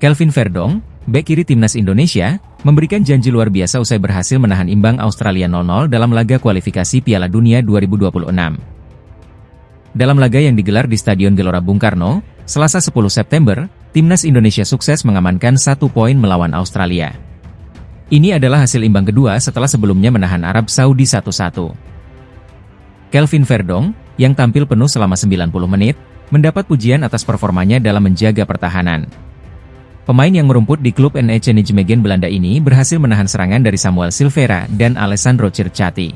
Kelvin Verdong, bek kiri timnas Indonesia, memberikan janji luar biasa usai berhasil menahan imbang Australia 0-0 dalam laga kualifikasi Piala Dunia 2026. Dalam laga yang digelar di Stadion Gelora Bung Karno, Selasa 10 September, timnas Indonesia sukses mengamankan 1 poin melawan Australia. Ini adalah hasil imbang kedua setelah sebelumnya menahan Arab Saudi 1-1. Kelvin Verdong, yang tampil penuh selama 90 menit, mendapat pujian atas performanya dalam menjaga pertahanan. Pemain yang merumput di klub NEC Nijmegen Belanda ini berhasil menahan serangan dari Samuel Silvera dan Alessandro Circati.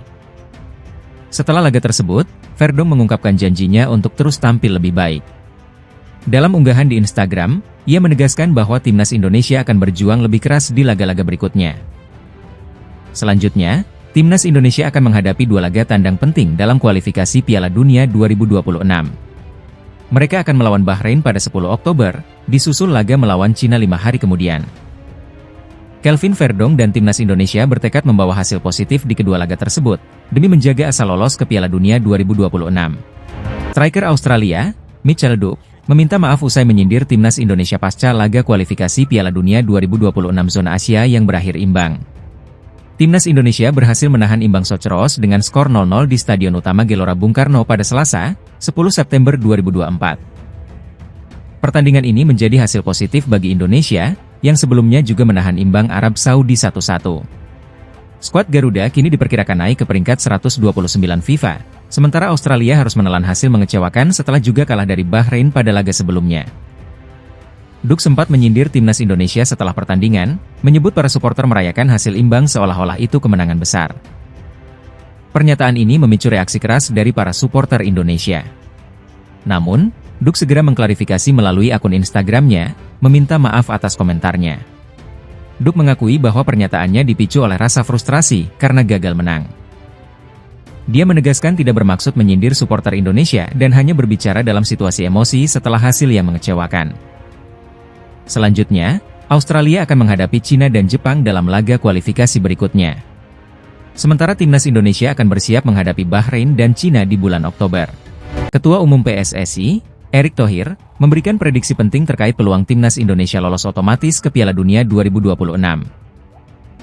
Setelah laga tersebut, Verdong mengungkapkan janjinya untuk terus tampil lebih baik. Dalam unggahan di Instagram, ia menegaskan bahwa timnas Indonesia akan berjuang lebih keras di laga-laga berikutnya. Selanjutnya, timnas Indonesia akan menghadapi 2 laga tandang penting dalam kualifikasi Piala Dunia 2026. Mereka akan melawan Bahrain pada 10 Oktober, disusul laga melawan Cina 5 hari kemudian. Kelvin Verdong dan timnas Indonesia bertekad membawa hasil positif di kedua laga tersebut, demi menjaga asa lolos ke Piala Dunia 2026. Striker Australia, Mitchell Duke, meminta maaf usai menyindir timnas Indonesia pasca laga kualifikasi Piala Dunia 2026 zona Asia yang berakhir imbang. Timnas Indonesia berhasil menahan imbang Socceroos dengan skor 0-0 di Stadion Utama Gelora Bung Karno pada Selasa, 10 September 2024. Pertandingan ini menjadi hasil positif bagi Indonesia, yang sebelumnya juga menahan imbang Arab Saudi 1-1. Skuad Garuda kini diperkirakan naik ke peringkat 129 FIFA, sementara Australia harus menelan hasil mengecewakan setelah juga kalah dari Bahrain pada laga sebelumnya. Duke sempat menyindir timnas Indonesia setelah pertandingan, menyebut para supporter merayakan hasil imbang seolah-olah itu kemenangan besar. Pernyataan ini memicu reaksi keras dari para supporter Indonesia. Namun, Duke segera mengklarifikasi melalui akun Instagramnya, meminta maaf atas komentarnya. Duke mengakui bahwa pernyataannya dipicu oleh rasa frustrasi karena gagal menang. Dia menegaskan tidak bermaksud menyindir supporter Indonesia dan hanya berbicara dalam situasi emosi setelah hasil yang mengecewakan. Selanjutnya, Australia akan menghadapi Cina dan Jepang dalam laga kualifikasi berikutnya. Sementara timnas Indonesia akan bersiap menghadapi Bahrain dan Cina di bulan Oktober. Ketua Umum PSSI, Erick Thohir, memberikan prediksi penting terkait peluang timnas Indonesia lolos otomatis ke Piala Dunia 2026.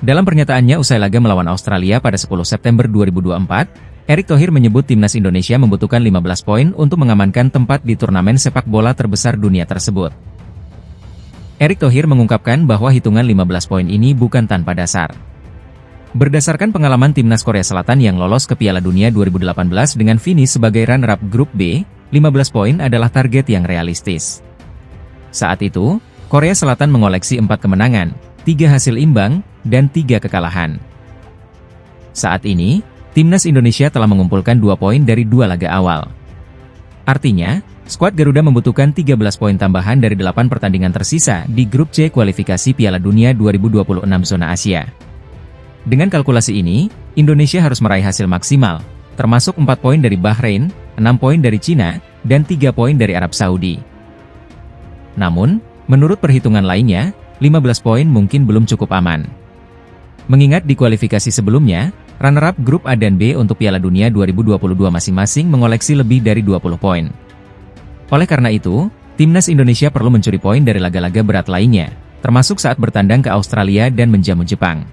Dalam pernyataannya usai laga melawan Australia pada 10 September 2024, Erick Thohir menyebut timnas Indonesia membutuhkan 15 poin untuk mengamankan tempat di turnamen sepak bola terbesar dunia tersebut. Erick Thohir mengungkapkan bahwa hitungan 15 poin ini bukan tanpa dasar. Berdasarkan pengalaman timnas Korea Selatan yang lolos ke Piala Dunia 2018 dengan finish sebagai runner-up grup B, 15 poin adalah target yang realistis. Saat itu, Korea Selatan mengoleksi 4 kemenangan, 3 hasil imbang, dan 3 kekalahan. Saat ini, timnas Indonesia telah mengumpulkan 2 poin dari 2 laga awal. Artinya, skuad Garuda membutuhkan 13 poin tambahan dari 8 pertandingan tersisa di grup C kualifikasi Piala Dunia 2026 zona Asia. Dengan kalkulasi ini, Indonesia harus meraih hasil maksimal, termasuk 4 poin dari Bahrain, 6 poin dari Cina, dan 3 poin dari Arab Saudi. Namun, menurut perhitungan lainnya, 15 poin mungkin belum cukup aman. Mengingat di kualifikasi sebelumnya, runner-up grup A dan B untuk Piala Dunia 2022 masing-masing mengoleksi lebih dari 20 poin. Oleh karena itu, timnas Indonesia perlu mencuri poin dari laga-laga berat lainnya, termasuk saat bertandang ke Australia dan menjamu Jepang.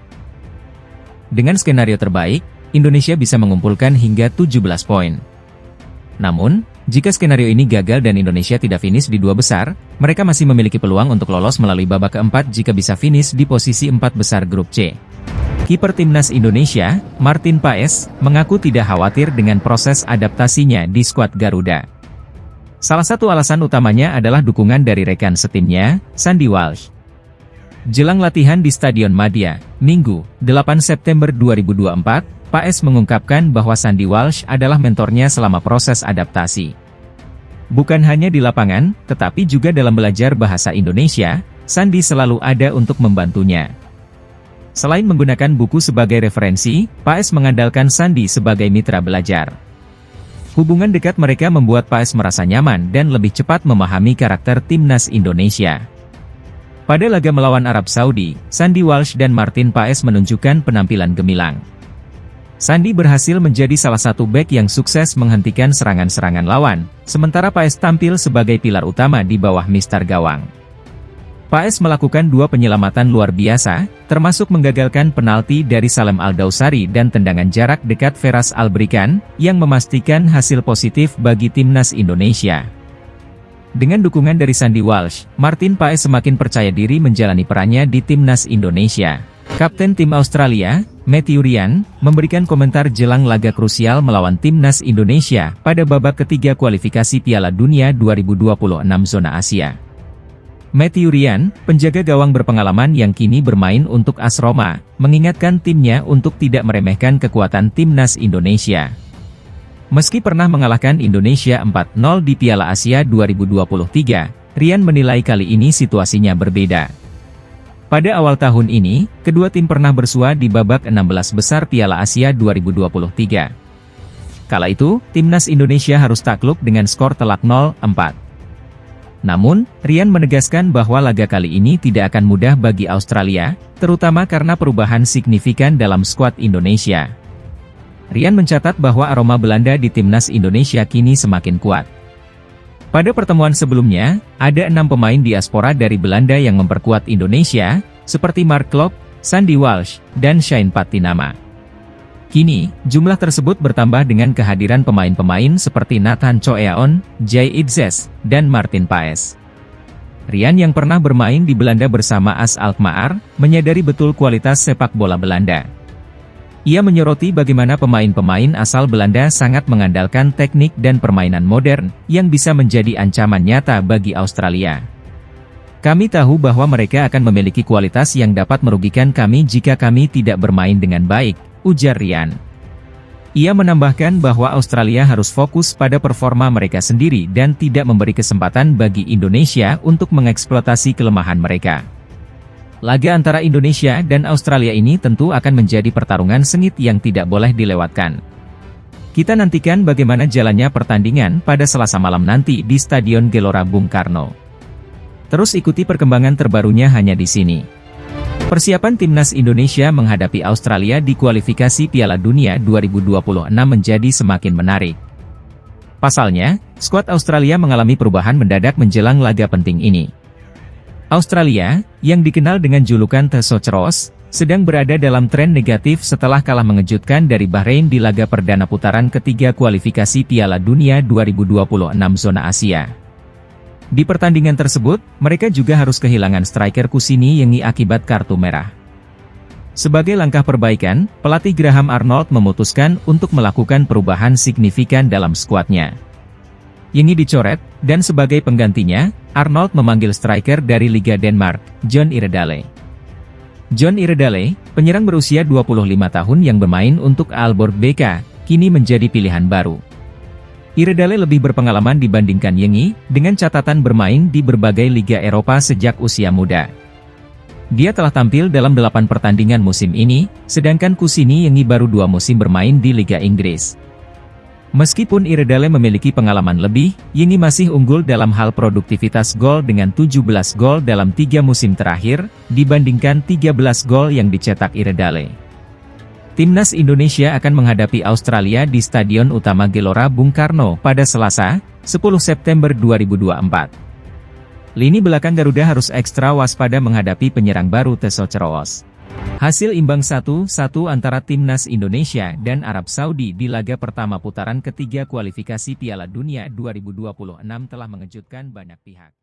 Dengan skenario terbaik, Indonesia bisa mengumpulkan hingga 17 poin. Namun, jika skenario ini gagal dan Indonesia tidak finish di 2 besar, mereka masih memiliki peluang untuk lolos melalui babak keempat jika bisa finish di posisi 4 besar grup C. Kiper timnas Indonesia, Martin Paes, mengaku tidak khawatir dengan proses adaptasinya di skuad Garuda. Salah satu alasan utamanya adalah dukungan dari rekan setimnya, Sandy Walsh. Jelang latihan di Stadion Madia, Minggu, 8 September 2024, Paes mengungkapkan bahwa Sandy Walsh adalah mentornya selama proses adaptasi. Bukan hanya di lapangan, tetapi juga dalam belajar bahasa Indonesia, Sandy selalu ada untuk membantunya. Selain menggunakan buku sebagai referensi, Paes mengandalkan Sandy sebagai mitra belajar. Hubungan dekat mereka membuat Paes merasa nyaman dan lebih cepat memahami karakter timnas Indonesia. Pada laga melawan Arab Saudi, Sandy Walsh dan Martin Paes menunjukkan penampilan gemilang. Sandy berhasil menjadi salah satu bek yang sukses menghentikan serangan-serangan lawan, sementara Paes tampil sebagai pilar utama di bawah mistar gawang. Paes melakukan 2 penyelamatan luar biasa, termasuk menggagalkan penalti dari Salem Al-Dawsari dan tendangan jarak dekat Feras Albrikan, yang memastikan hasil positif bagi timnas Indonesia. Dengan dukungan dari Sandy Walsh, Martin Paes semakin percaya diri menjalani perannya di timnas Indonesia. Kapten tim Australia, Matthew Ryan, memberikan komentar jelang laga krusial melawan timnas Indonesia pada babak ketiga kualifikasi Piala Dunia 2026 zona Asia. Matthew Ryan, penjaga gawang berpengalaman yang kini bermain untuk AS Roma, mengingatkan timnya untuk tidak meremehkan kekuatan timnas Indonesia. Meski pernah mengalahkan Indonesia 4-0 di Piala Asia 2023, Ryan menilai kali ini situasinya berbeda. Pada awal tahun ini, kedua tim pernah bersua di babak 16 besar Piala Asia 2023. Kala itu, timnas Indonesia harus takluk dengan skor telak 0-4. Namun, Ryan menegaskan bahwa laga kali ini tidak akan mudah bagi Australia, terutama karena perubahan signifikan dalam skuad Indonesia. Ryan mencatat bahwa aroma Belanda di timnas Indonesia kini semakin kuat. Pada pertemuan sebelumnya, ada 6 pemain diaspora dari Belanda yang memperkuat Indonesia, seperti Mark Klok, Sandy Walsh, dan Shane Patinama. Kini, jumlah tersebut bertambah dengan kehadiran pemain-pemain seperti Nathan Choeaon, Jay Idzes, dan Martin Paes. Ryan yang pernah bermain di Belanda bersama AS Alkmaar, menyadari betul kualitas sepak bola Belanda. Ia menyoroti bagaimana pemain-pemain asal Belanda sangat mengandalkan teknik dan permainan modern, yang bisa menjadi ancaman nyata bagi Australia. Kami tahu bahwa mereka akan memiliki kualitas yang dapat merugikan kami jika kami tidak bermain dengan baik, ujar Ryan. Ia menambahkan bahwa Australia harus fokus pada performa mereka sendiri dan tidak memberi kesempatan bagi Indonesia untuk mengeksploitasi kelemahan mereka. Laga antara Indonesia dan Australia ini tentu akan menjadi pertarungan sengit yang tidak boleh dilewatkan. Kita nantikan bagaimana jalannya pertandingan pada Selasa malam nanti di Stadion Gelora Bung Karno. Terus ikuti perkembangan terbarunya hanya di sini. Persiapan timnas Indonesia menghadapi Australia di kualifikasi Piala Dunia 2026 menjadi semakin menarik. Pasalnya, skuad Australia mengalami perubahan mendadak menjelang laga penting ini. Australia, yang dikenal dengan julukan The Socceroos, sedang berada dalam tren negatif setelah kalah mengejutkan dari Bahrain di laga perdana putaran ketiga kualifikasi Piala Dunia 2026 zona Asia. Di pertandingan tersebut, mereka juga harus kehilangan striker Kusini Yengi akibat kartu merah. Sebagai langkah perbaikan, pelatih Graham Arnold memutuskan untuk melakukan perubahan signifikan dalam skuadnya. Yengi dicoret, dan sebagai penggantinya, Arnold memanggil striker dari Liga Denmark, John Iredale. John Iredale, penyerang berusia 25 tahun yang bermain untuk Aalborg BK, kini menjadi pilihan baru. Iredale lebih berpengalaman dibandingkan Yengi, dengan catatan bermain di berbagai liga Eropa sejak usia muda. Dia telah tampil dalam 8 pertandingan musim ini, sedangkan Kusini Yengi baru 2 musim bermain di Liga Inggris. Meskipun Iredale memiliki pengalaman lebih, Yengi masih unggul dalam hal produktivitas gol dengan 17 gol dalam 3 musim terakhir, dibandingkan 13 gol yang dicetak Iredale. Timnas Indonesia akan menghadapi Australia di Stadion Utama Gelora Bung Karno pada Selasa, 10 September 2024. Lini belakang Garuda harus ekstra waspada menghadapi penyerang baru The Socceroos. Hasil imbang 1-1 antara Timnas Indonesia dan Arab Saudi di laga pertama putaran ketiga kualifikasi Piala Dunia 2026 telah mengejutkan banyak pihak.